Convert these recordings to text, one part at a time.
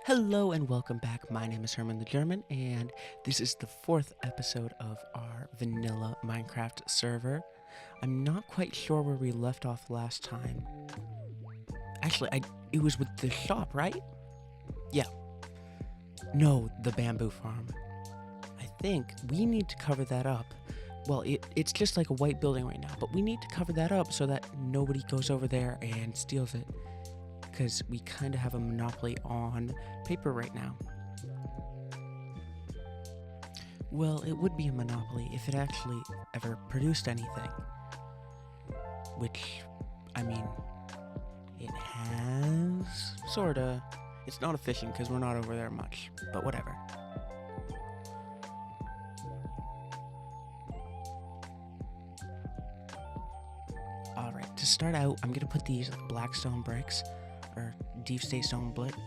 Hello and welcome back. My name is Herman the German, and this is the fourth episode of our vanilla Minecraft server. I'm not quite sure where we left off last time. Actually, it was with the shop, right? Yeah. No, the bamboo farm. I think we need to cover that up. Well, it's just like a white building right now, but we need to cover that up so that nobody goes over there and steals it. Because we kind of have a monopoly on paper right now. Well, it would be a monopoly if it actually ever produced anything. Which, I mean, it has, sorta. It's not efficient because we're not over there much, but whatever. Alright, to start out, I'm gonna put these black stone bricks, or deep slate stone bricks,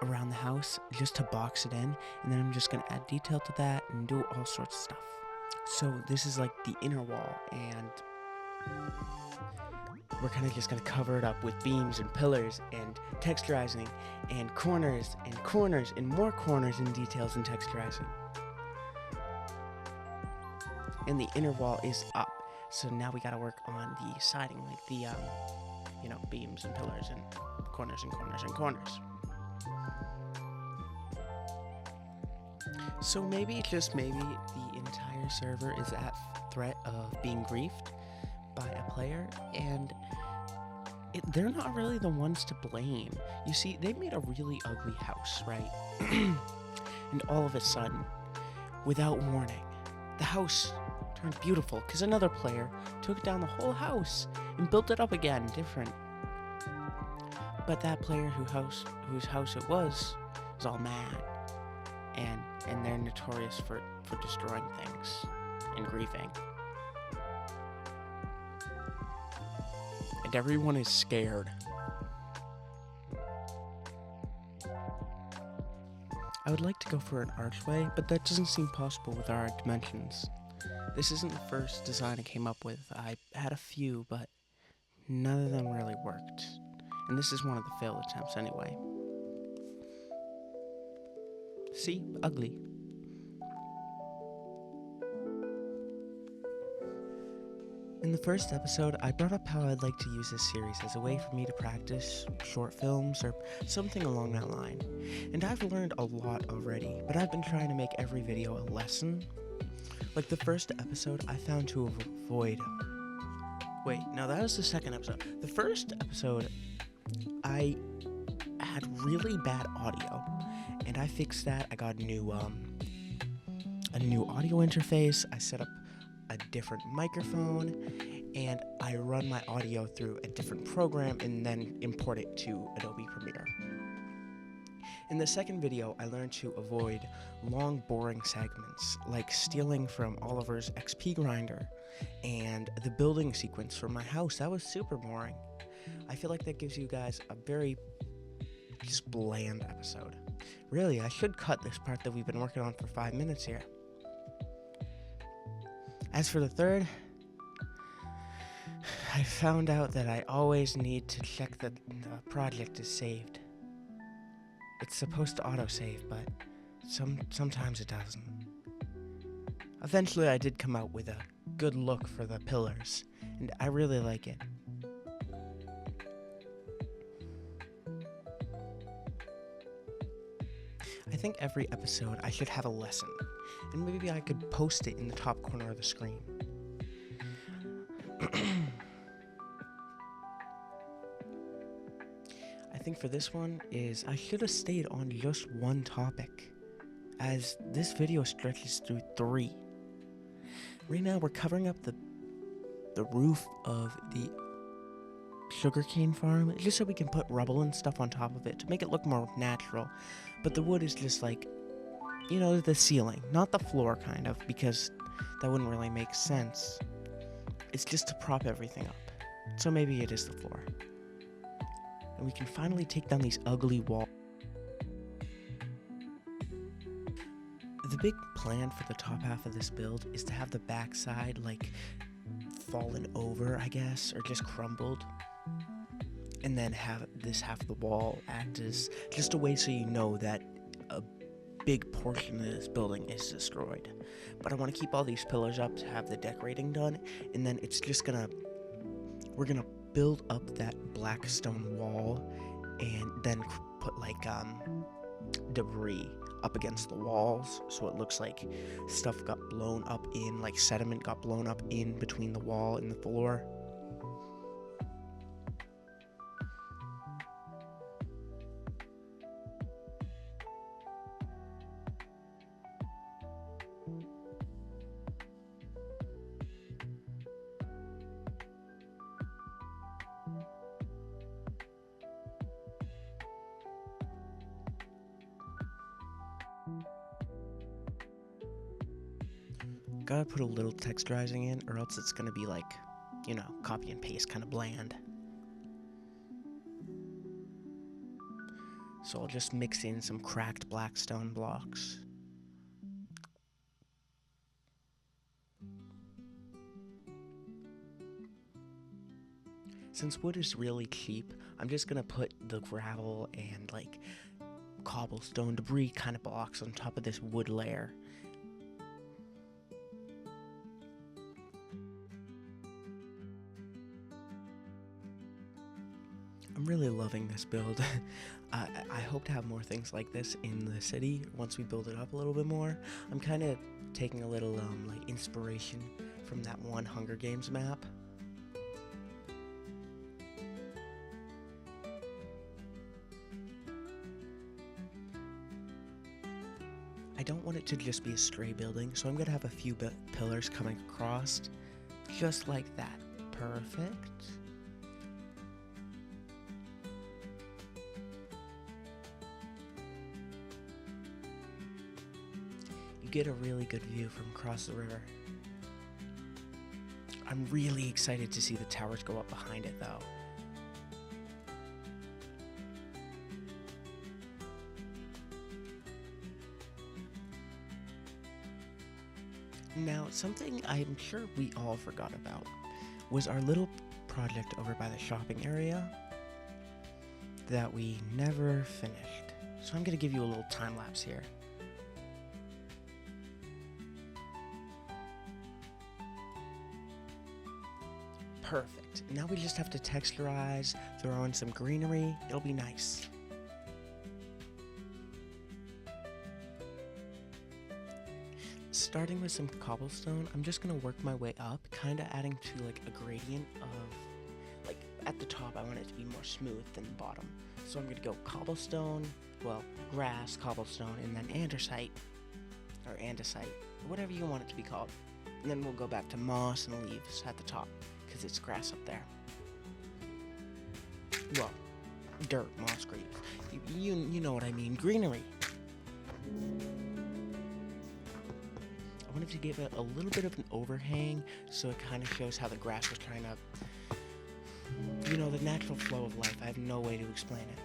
around the house just to box it in, and then I'm just gonna add detail to that and do all sorts of stuff. So this is like the inner wall, and we're kind of just gonna cover it up with beams and pillars and texturizing and corners and more corners and details and texturizing. And the inner wall is up, so now we gotta work on the siding, like the beams and pillars and corners and corners and corners. So maybe, just maybe, the entire server is at threat of being griefed by a player, and they're not really the ones to blame. You see, they made a really ugly house, right? And all of a sudden, without warning, the house turned beautiful because another player took down the whole house and built it up again, different. But that player whose house it was all mad, and they're notorious for destroying things and griefing. And everyone is scared. I would like to go for an archway, but that doesn't seem possible with our dimensions. This isn't the first design I came up with. I had a few, but none of them really worked. And this is one of the failed attempts anyway. See? Ugly. In the first episode, I brought up how I'd like to use this series as a way for me to practice short films or something along that line. And I've learned a lot already, but I've been trying to make every video a lesson. Like the first episode, I found to avoid... Wait, no, that was the second episode. The first episode, I had really bad audio, and I fixed that. I got a new audio interface. I set up a different microphone, and I run my audio through a different program and then import it to Adobe Premiere. In the second video, I learned to avoid long, boring segments, like stealing from Oliver's XP grinder and the building sequence from my house. That was super boring. I feel like that gives you guys a very just bland episode. Really, I should cut this part that we've been working on for 5 minutes here. As for the third, I found out that I always need to check that the project is saved. It's supposed to autosave, but sometimes it doesn't. Eventually, I did come out with a good look for the pillars, and I really like it. I think every episode I should have a lesson, and maybe I could post it in the top corner of the screen. I think for this one is I should have stayed on just one topic, as this video stretches through 3. Right now we're covering up the roof of the sugarcane farm, just so we can put rubble and stuff on top of it to make it look more natural. But the wood is just like, the ceiling, not the floor kind of, because that wouldn't really make sense. It's just to prop everything up. So maybe it is the floor. And we can finally take down these ugly walls. The big plan for the top half of this build is to have the backside like fallen over, I guess, or just crumbled. and then have this half of the wall act as just a way so you know that a big portion of this building is destroyed. But I want to keep all these pillars up to have the decorating done, and then it's just we're gonna build up that black stone wall, and then put like debris up against the walls, so it looks like stuff got blown up in, like sediment got blown up in between the wall and the floor. Gotta put a little texturizing in, or else it's gonna be like, copy and paste kind of bland. So I'll just mix in some cracked black stone blocks. Since wood is really cheap, I'm just gonna put the gravel and like cobblestone debris kind of blocks on top of this wood layer. I'm really loving this build. I hope to have more things like this in the city once we build it up a little bit more. I'm kind of taking a little like inspiration from that one Hunger Games map. I don't want it to just be a stray building, so I'm gonna have a few pillars coming across, just like that. Perfect. You get a really good view from across the river. I'm really excited to see the towers go up behind it, though. Now, something I'm sure we all forgot about was our little project over by the shopping area that we never finished. So I'm going to give you a little time lapse here. Perfect. Now we just have to texturize, throw in some greenery. It'll be nice. Starting with some cobblestone, I'm just gonna work my way up, kind of adding to like a gradient of, like at the top I want it to be more smooth than the bottom. So I'm gonna go cobblestone, well, grass, cobblestone, and then andesite, or andesite, whatever you want it to be called. And then we'll go back to moss and leaves at the top, because it's grass up there. Well, dirt, moss, green. You know what I mean, greenery. I wanted to give it a little bit of an overhang, so it kind of shows how the grass was trying to, the natural flow of life. I have no way to explain it.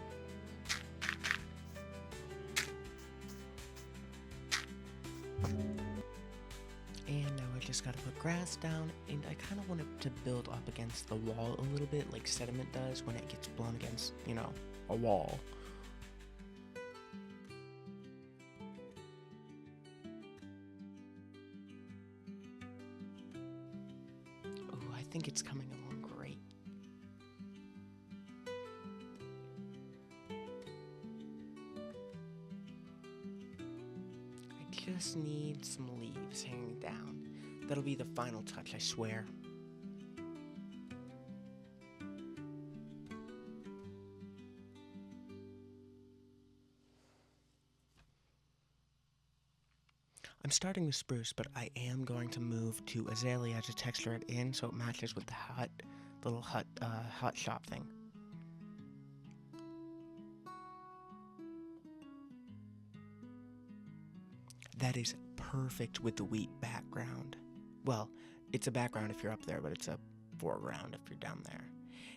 And now I just gotta put grass down, and I kind of want it to build up against the wall a little bit, like sediment does when it gets blown against, a wall. Oh, I think it's coming along great. I just need some leaves hanging down. That'll be the final touch, I swear. I'm starting with spruce, but I am going to move to azalea to texture it in so it matches with the little hut shop thing. That is perfect with the wheat background. Well, it's a background if you're up there, but it's a foreground if you're down there.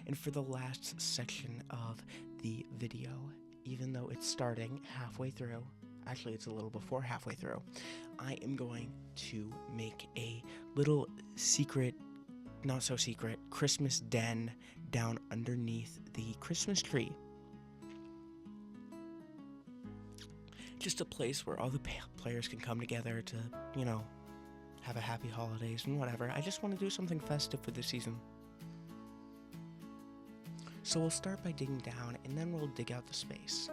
And for the last section of the video, even though it's starting halfway through, actually it's a little before halfway through, I am going to make a little secret not so secret, Christmas den down underneath the Christmas tree. Just a place where all the players can come together to, have a happy holidays and whatever. I just want to do something festive for this season. So we'll start by digging down, and then we'll dig out the space.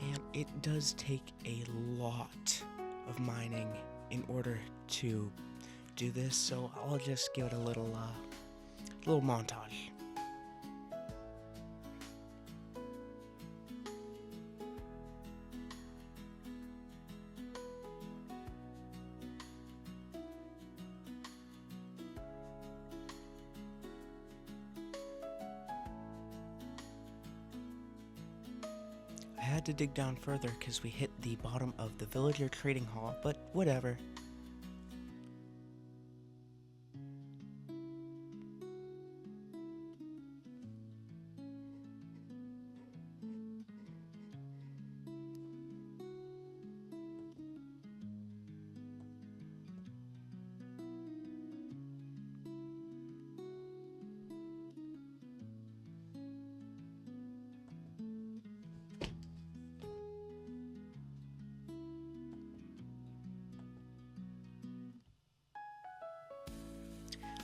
And it does take a lot of mining in order to do this, so I'll just give it a little montage. I had to dig down further because we hit the bottom of the villager trading hall, but whatever.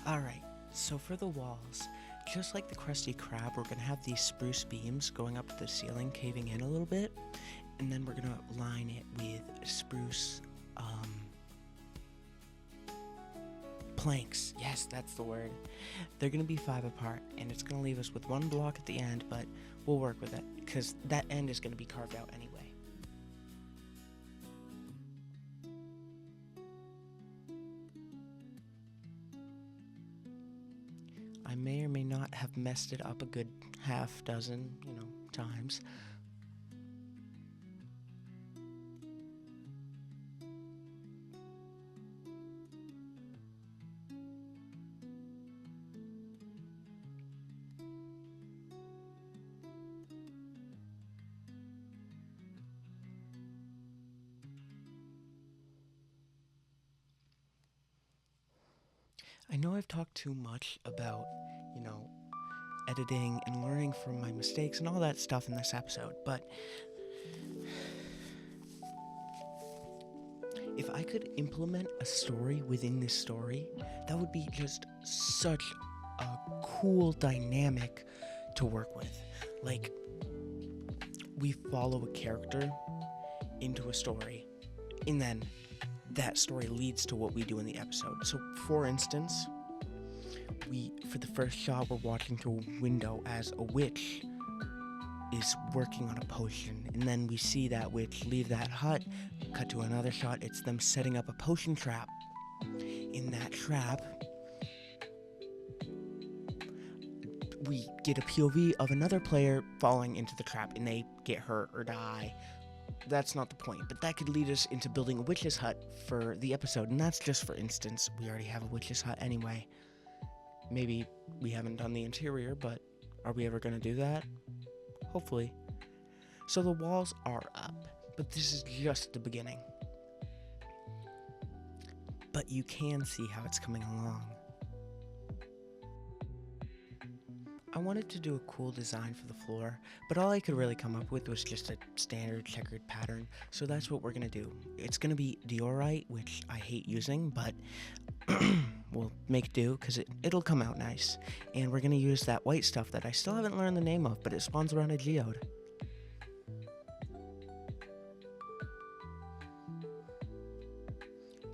Alright, so for the walls, just like the Krusty Krab, we're going to have these spruce beams going up to the ceiling, caving in a little bit, and then we're going to line it with spruce planks. Yes, that's the word. They're going to be 5 apart, and it's going to leave us with 1 block at the end, but we'll work with it, because that end is going to be carved out anyway. I may or may not have messed it up a good half dozen, times. I know I've talked too much about, editing and learning from my mistakes and all that stuff in this episode, but if I could implement a story within this story, that would be just such a cool dynamic to work with. Like, we follow a character into a story, and then that story leads to what we do in the episode. So, for instance, for the first shot, we're watching through a window as a witch is working on a potion, and then we see that witch leave that hut. Cut to another shot, it's them setting up a potion trap. In that trap, we get a POV of another player falling into the trap, and they get hurt or die. That's not the point, but that could lead us into building a witch's hut for the episode, and that's just for instance. We already have a witch's hut anyway. Maybe we haven't done the interior, but are we ever going to do that? Hopefully. So the walls are up, but this is just the beginning. But you can see how it's coming along. I wanted to do a cool design for the floor, but all I could really come up with was just a standard checkered pattern, so that's what we're going to do. It's going to be diorite, which I hate using, but we'll make do, because it'll come out nice. And we're going to use that white stuff that I still haven't learned the name of, but it spawns around a geode.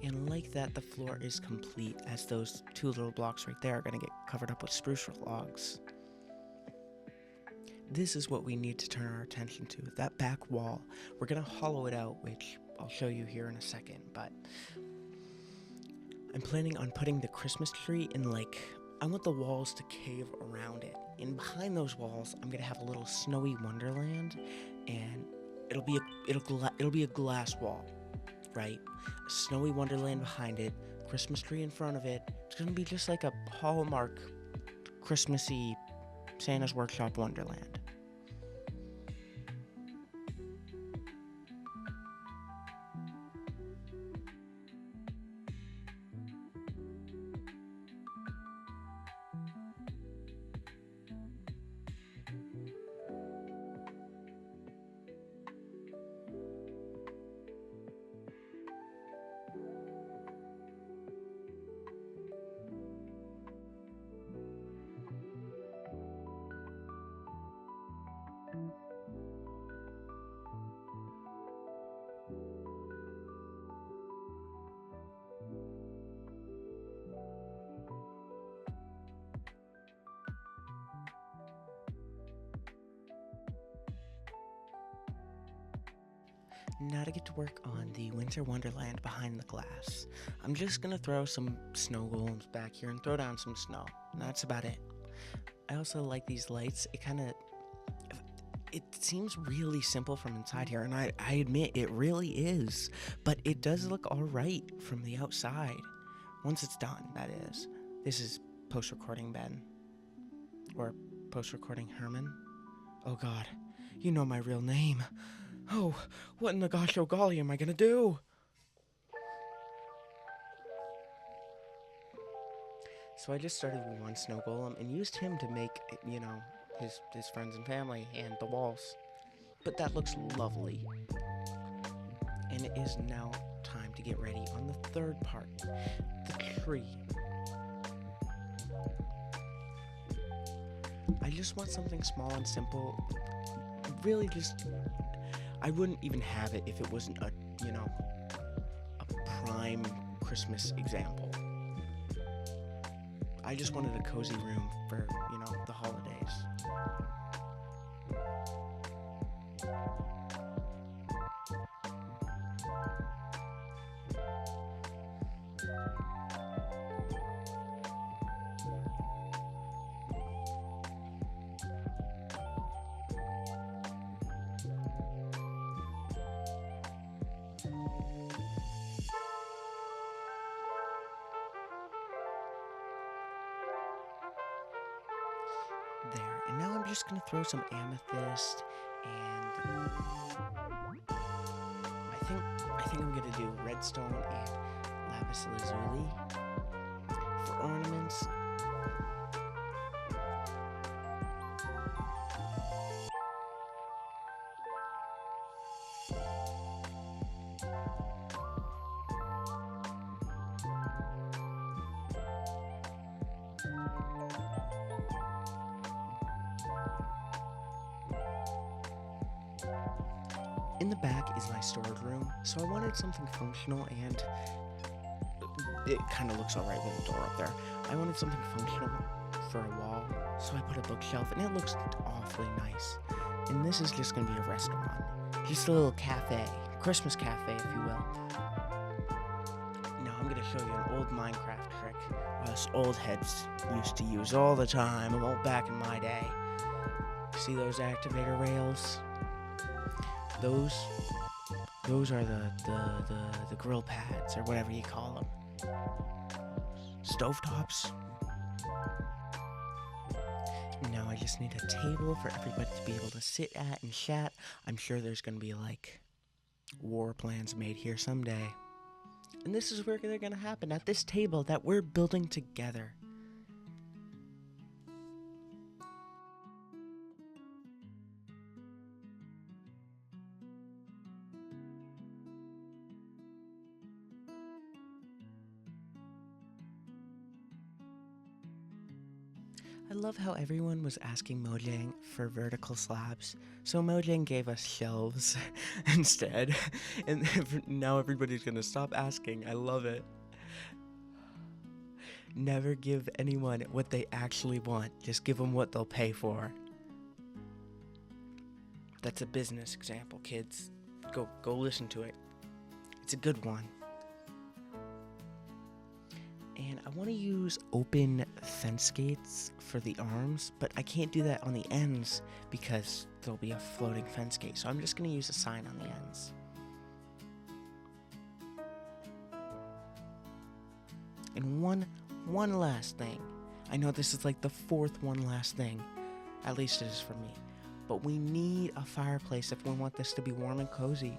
And like that, the floor is complete, as those 2 little blocks right there are going to get covered up with spruce logs. This is what we need to turn our attention to, that back wall. We're going to hollow it out, which I'll show you here in a second, but I'm planning on putting the Christmas tree in, I want the walls to cave around it. And behind those walls, I'm going to have a little snowy wonderland, and it'll be a glass wall, right? A snowy wonderland behind it, Christmas tree in front of it. It's going to be just like a Hallmark Christmassy Santa's Workshop wonderland. Now to get to work on the Winter Wonderland behind the glass. I'm just gonna throw some snow golems back here and throw down some snow. And that's about it. I also like these lights. It seems really simple from inside here, and I admit it really is. But it does look alright from the outside. Once it's done, that is. This is post-recording Ben. Or post-recording Herman. Oh god, you know my real name. Oh, what in the gosh oh golly am I gonna do? So I just started with one snow golem and used him to make, his friends and family and the walls. But that looks lovely. And it is now time to get ready on the third part, the tree. I just want something small and simple. Really just, I wouldn't even have it if it wasn't a prime Christmas example. I just wanted a cozy room for, the holidays. There, and now I'm just gonna throw some amethyst, and I think I'm gonna do redstone and lapis lazuli for ornaments. In the back is my storage room, so I wanted something functional, and it kind of looks alright with the door up there. I wanted something functional for a wall, so I put a bookshelf, and it looks awfully nice. And this is just going to be a restaurant. Just a little cafe. Christmas cafe, if you will. Now I'm going to show you an old Minecraft trick us old heads used to use all the time, back in my day. See those activator rails? Those are the grill pads, or whatever you call them. Stovetops. Now I just need a table for everybody to be able to sit at and chat. I'm sure there's gonna be war plans made here someday. And this is where they're gonna happen, at this table that we're building together. I love how everyone was asking Mojang for vertical slabs, so Mojang gave us shelves instead, and now everybody's gonna stop asking. I love it. Never give anyone what they actually want, just give them what they'll pay for. That's a business example, kids. Go listen to it. It's a good one. And I want to use open fence gates for the arms, but I can't do that on the ends because there'll be a floating fence gate. So I'm just going to use a sign on the ends. And one last thing. I know this is like the fourth one last thing. At least it is for me. But we need a fireplace if we want this to be warm and cozy.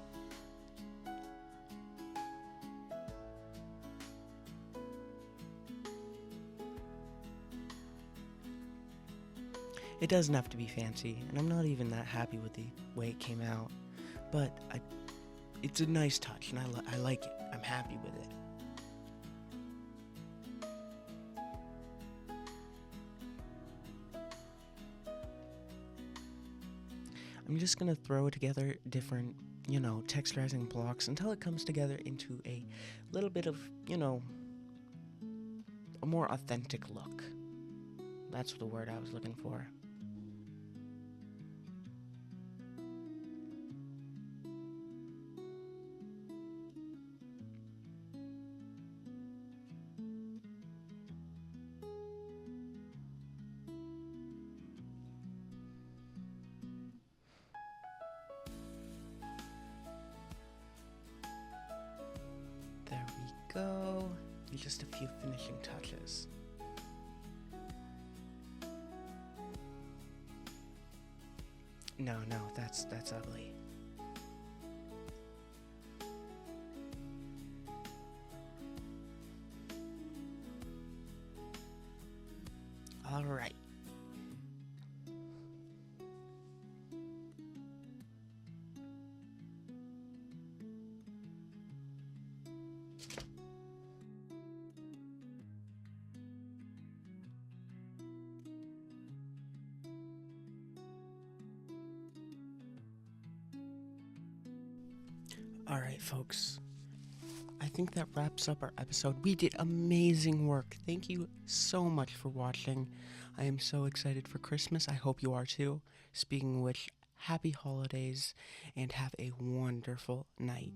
It doesn't have to be fancy, and I'm not even that happy with the way it came out, but it's a nice touch, and I like it. I'm happy with it. I'm just gonna throw together different, texturizing blocks until it comes together into a little bit of, a more authentic look. That's the word I was looking for. go. And just a few finishing touches. No, that's ugly. All right. All right, folks. I think that wraps up our episode. We did amazing work. Thank you so much for watching. I am so excited for Christmas. I hope you are too. Speaking of which, happy holidays and have a wonderful night.